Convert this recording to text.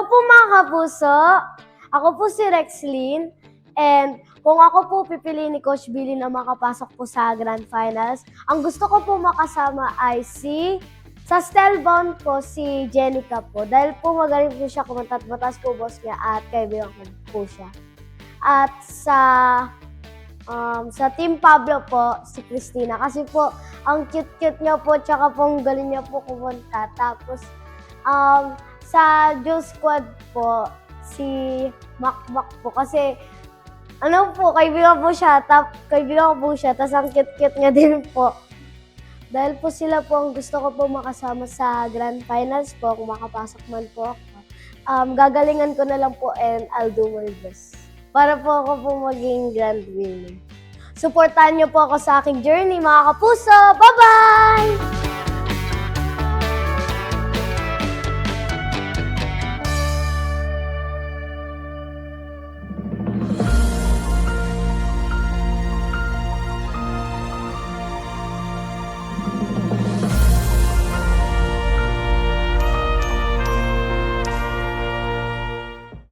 Hello po mga kapuso! Ako po si Rexlyn and kung ako po pipiliin ni Coach Billy na makapasok po sa Grand Finals, ang gusto ko po makasama ay sa Stelbound po si Jenica po. Dahil po magaling po siya kumanta at mataas po boss niya at kaibigan ko po siya. At sa Team Pablo po, si Christina. Kasi po, ang cute-cute niya po, tsaka po ang galing niya po kumanta. Tapos, sa Juice Squad po, si Makmak po. Kasi, kaibigan ko po siya. Tapos ang cute-cute niya din po. Dahil po sila po ang gusto ko po makasama sa Grand Finals po, kung makapasok man po ako. Gagalingan ko na lang po and I'll do my best para po ako po maging grand winner. Supportahan niyo po ako sa aking journey, mga kapuso! Bye-bye!